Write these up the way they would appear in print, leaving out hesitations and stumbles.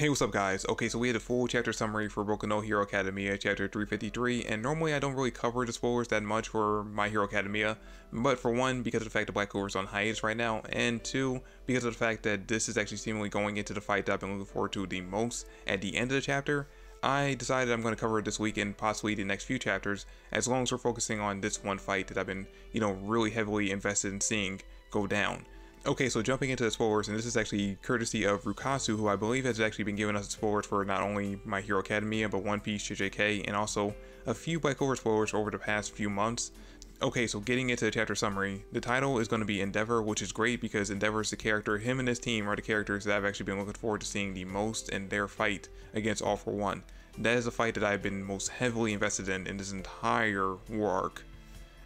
Hey, what's up guys? Okay, so we had a full chapter summary for Boku no Hero Academia chapter 353, and normally I don't really cover the spoilers that much for My Hero Academia, but for one, because of the fact that Black Clover is on hiatus right now, and two, because of the fact that this is actually seemingly going into the fight that I've been looking forward to the most at the end of the chapter, I decided I'm going to cover it this week and possibly the next few chapters, as long as we're focusing on this one fight that I've been, really heavily invested in seeing go down. Okay, so jumping into the spoilers, and this is actually courtesy of Rukasu, who I believe has actually been giving us spoilers for not only My Hero Academia, but One Piece, JJK, and also a few Black Clover spoilers over the past few months. Okay, so getting into the chapter summary, the title is going to be Endeavor, which is great because Endeavor is the character, him and his team are the characters that I've actually been looking forward to seeing the most in their fight against All For One. That is a fight that I've been most heavily invested in this entire war arc.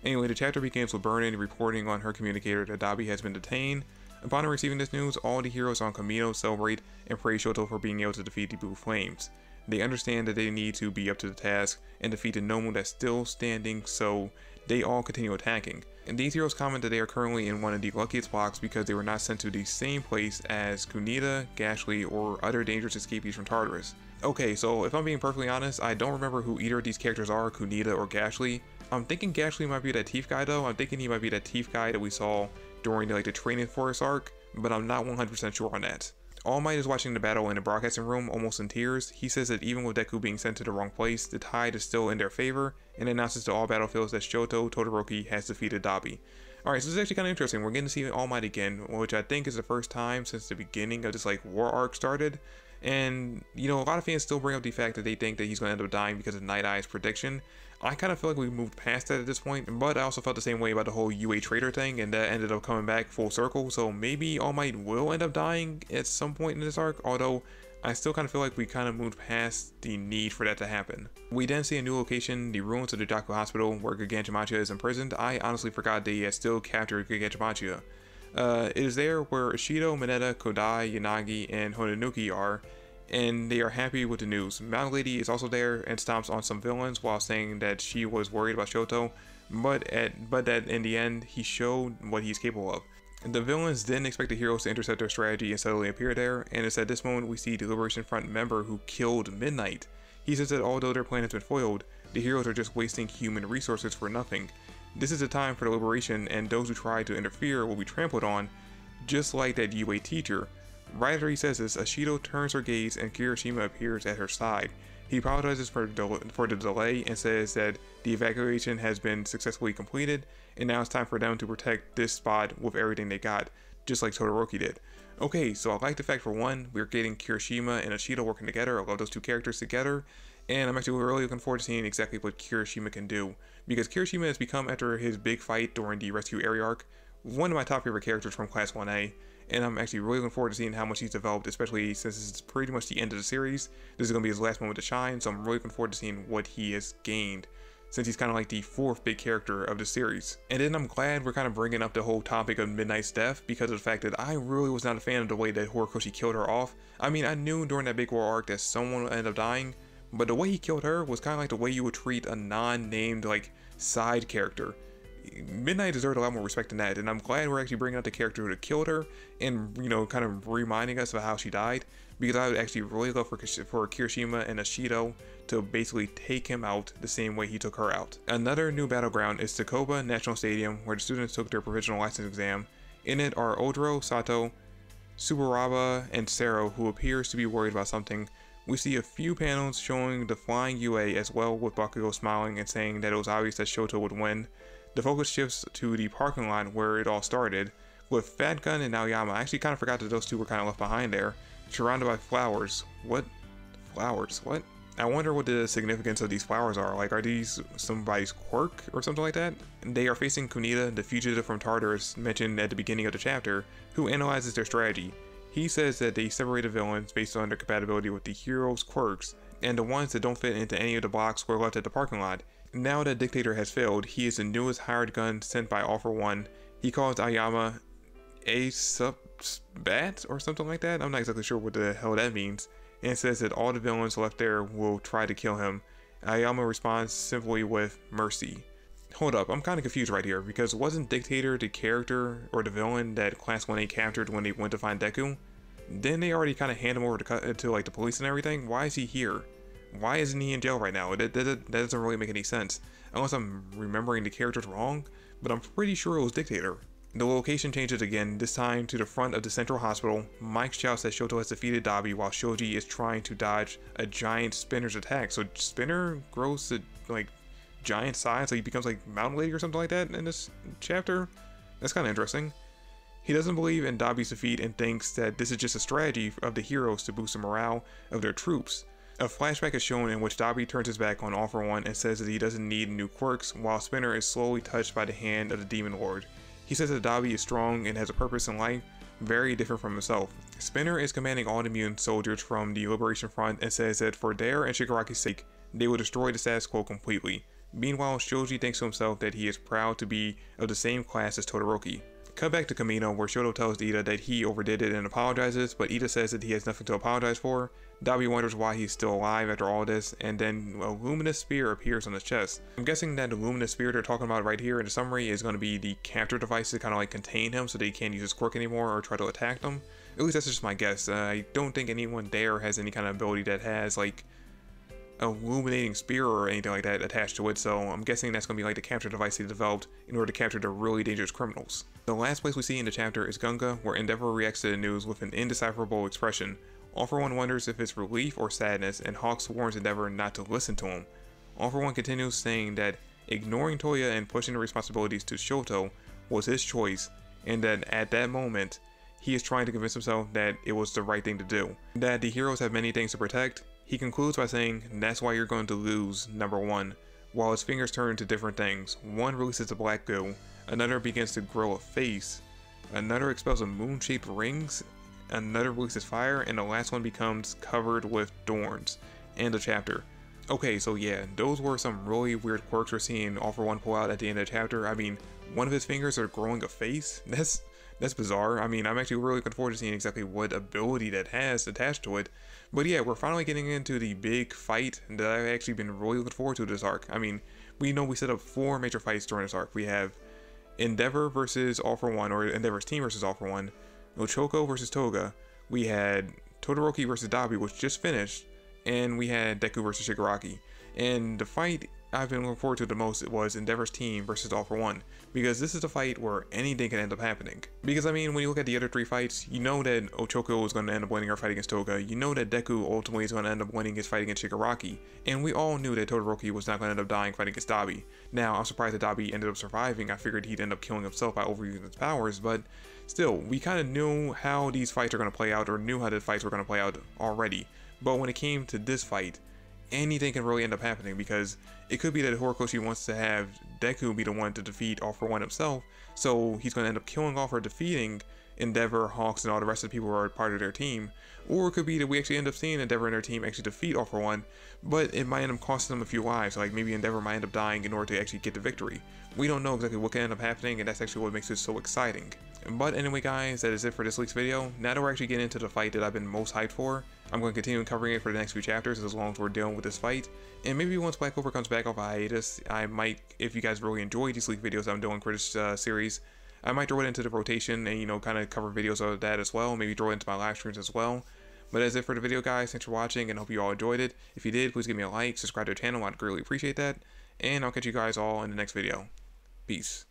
Anyway, the chapter begins with Burnin reporting on her communicator that Dabi has been detained. Upon receiving this news, all the heroes on Kamino celebrate and praise Shoto for being able to defeat the Blue Flames. They understand that they need to be up to the task and defeat the Nomu that's still standing, so they all continue attacking. And these heroes comment that they are currently in one of the luckiest blocks because they were not sent to the same place as Kunita, Gashly, or other dangerous escapees from Tartarus. Okay, so if I'm being perfectly honest, I don't remember who either of these characters are, Kunita or Gashly. I'm thinking Gashly might be that Teeth guy though. I'm thinking he might be that Teeth guy that we saw during the training forest arc, but I'm not 100% sure on that. All Might is watching the battle in the broadcasting room, almost in tears. He says that even with Deku being sent to the wrong place, the tide is still in their favor, and announces to all battlefields that Shoto Todoroki has defeated Dabi. Alright, so this is actually kind of interesting. We're getting to see All Might again, which I think is the first time since the beginning of this war arc started. And, a lot of fans still bring up the fact that they think that he's going to end up dying because of Night Eye's prediction. I kind of feel like we moved past that at this point, but I also felt the same way about the whole UA Trader thing, and that ended up coming back full circle, so maybe All Might will end up dying at some point in this arc, although I still kind of feel like we kind of moved past the need for that to happen. We then see a new location, the ruins of the Jaku Hospital, where Gigantomachia is imprisoned. I honestly forgot they had still captured Gigantomachia. It is there where Ishido, Mineta, Kodai, Yanagi, and Hononuki are, and they are happy with the news. Mountain Lady is also there and stomps on some villains while saying that she was worried about Shoto, but that in the end he showed what he's capable of. The villains didn't expect the heroes to intercept their strategy and suddenly appear there, and it's at this moment we see the Liberation Front member who killed Midnight. He says that although their plan has been foiled, the heroes are just wasting human resources for nothing. This is a time for the liberation, and those who try to interfere will be trampled on, just like that UA teacher. Right after he says this, Ishido turns her gaze and Kirishima appears at her side. He apologizes for the delay and says that the evacuation has been successfully completed, and now it's time for them to protect this spot with everything they got, just like Todoroki did. Okay, so I like the fact for one, we're getting Kirishima and Ishido working together. I love those two characters together, and I'm actually really looking forward to seeing exactly what Kirishima can do, because Kirishima has become, after his big fight during the Rescue Area arc, one of my top favorite characters from Class 1A, and I'm actually really looking forward to seeing how much he's developed, especially since it's pretty much the end of the series. This is going to be his last moment to shine, so I'm really looking forward to seeing what he has gained, since he's kind of like the fourth big character of the series. And then I'm glad we're kind of bringing up the whole topic of Midnight's death, because of the fact that I really was not a fan of the way that Horikoshi killed her off. I mean, I knew during that big war arc that someone would end up dying, but the way he killed her was kind of like the way you would treat a non-named, side character. Midnight deserved a lot more respect than that, and I'm glad we're actually bringing out the character who killed her and, kind of reminding us of how she died, because I would actually really love for Kirishima and Ishido to basically take him out the same way he took her out. Another new battleground is Takoba National Stadium, where the students took their provisional license exam. In it are Odro, Sato, Subaraba, and Sero, who appears to be worried about something. We see a few panels showing the flying UA as well, with Bakugo smiling and saying that it was obvious that Shoto would win. The focus shifts to the parking lot where it all started, with Fat Gun and Aoyama. I actually kind of forgot that those two were kind of left behind there, surrounded by flowers. What? Flowers? What? I wonder what the significance of these flowers are. Are these somebody's quirk or something like that? They are facing Kunita, the fugitive from Tartarus mentioned at the beginning of the chapter, who analyzes their strategy. He says that they separated villains based on their compatibility with the heroes' quirks, and the ones that don't fit into any of the blocks were left at the parking lot. Now that Dictator has failed, he is the newest hired gun sent by All For One. He calls Aoyama a sub-bat or something like that. I'm not exactly sure what the hell that means, and says that all the villains left there will try to kill him. Aoyama responds simply with mercy. Hold up, I'm kind of confused right here, because wasn't Dictator the character or the villain that Class 1A captured when they went to find Deku? Didn't they already kind of hand him over to like the police and everything? Why is he here? Why isn't he in jail right now? That doesn't really make any sense. Unless I'm remembering the characters wrong, but I'm pretty sure it was Dictator. The location changes again, this time to the front of the central hospital. Mike shouts that Shoto has defeated Dabi while Shoji is trying to dodge a giant Spinner's attack. So Spinner grows to like giant size, so he becomes like Mountain Lady or something like that in this chapter. That's kind of interesting. He doesn't believe in Dabi's defeat and thinks that this is just a strategy of the heroes to boost the morale of their troops. A flashback is shown in which Dabi turns his back on All For One and says that he doesn't need new quirks, while Spinner is slowly touched by the hand of the Demon Lord. He says that Dabi is strong and has a purpose in life, very different from himself. Spinner is commanding all the mutant soldiers from the Liberation Front and says that for their and Shigaraki's sake, they will destroy the status quo completely. Meanwhile, Shoji thinks to himself that he is proud to be of the same class as Todoroki. Cut back to Kamino, where Shoto tells Ida that he overdid it and apologizes, but Ida says that he has nothing to apologize for. Dabi wonders why he's still alive after all this, and then a luminous spear appears on his chest. I'm guessing that the luminous spear they're talking about right here in the summary is going to be the capture device to kind of like contain him so they can't use his quirk anymore or try to attack them. At least that's just my guess. I don't think anyone there has any kind of ability that has like a illuminating spear or anything like that attached to it, so I'm guessing that's going to be like the capture device they developed in order to capture the really dangerous criminals. The last place we see in the chapter is Gunga, where Endeavor reacts to the news with an indecipherable expression. All For One wonders if it's relief or sadness, and Hawks warns Endeavor not to listen to him. All For One continues saying that ignoring Toya and pushing the responsibilities to Shoto was his choice, and that at that moment, he is trying to convince himself that it was the right thing to do. That the heroes have many things to protect. He concludes by saying, "That's why you're going to lose, number one," while his fingers turn to different things. One releases the black goo, another begins to grow a face, another expels a moon-shaped rings, another releases fire, and the last one becomes covered with thorns. End of chapter. Okay, so yeah, those were some really weird quirks we're seeing All For One pull out at the end of the chapter. I mean, one of his fingers are growing a face? That's bizarre. I mean, I'm actually really looking forward to seeing exactly what ability that has attached to it. But yeah, we're finally getting into the big fight that I've actually been really looking forward to this arc. I mean, we know we set up 4 major fights during this arc. We have Endeavor versus All For One, or Endeavor's team versus All For One, Ochoko versus Toga, we had Todoroki versus Dabi, which just finished, and we had Deku versus Shigaraki. And the fight I've been looking forward to the most was Endeavor's team versus All For One, because this is a fight where anything can end up happening. Because I mean, when you look at the other 3 fights, you know that Ochoko is going to end up winning her fight against Toga, you know that Deku ultimately is going to end up winning his fight against Shigaraki, and we all knew that Todoroki was not going to end up dying fighting against Dabi. Now, I'm surprised that Dabi ended up surviving. I figured he'd end up killing himself by overusing his powers, but still, we kind of knew how these fights are going to play out, or knew how the fights were going to play out already. But when it came to this fight, anything can really end up happening, because it could be that Horikoshi wants to have Deku be the one to defeat All For One himself, so he's going to end up killing off or defeating Endeavor, Hawks, and all the rest of the people who are part of their team. Or it could be that we actually end up seeing Endeavor and their team actually defeat All For One, but it might end up costing them a few lives, like maybe Endeavor might end up dying in order to actually get the victory. We don't know exactly what can end up happening, and that's actually what makes this so exciting. But anyway guys, that is it for this week's video. Now that we're actually getting into the fight that I've been most hyped for, I'm going to continue covering it for the next few chapters as long as we're dealing with this fight. And maybe once Black Clover comes back off hiatus, I might, if you guys really enjoy these leak videos I'm doing for this series, I might throw it into the rotation and, you know, kind of cover videos of that as well. Maybe throw it into my live streams as well. But that's it for the video guys. Thanks for watching and hope you all enjoyed it. If you did, please give me a like, subscribe to the channel, I'd greatly appreciate that. And I'll catch you guys all in the next video. Peace.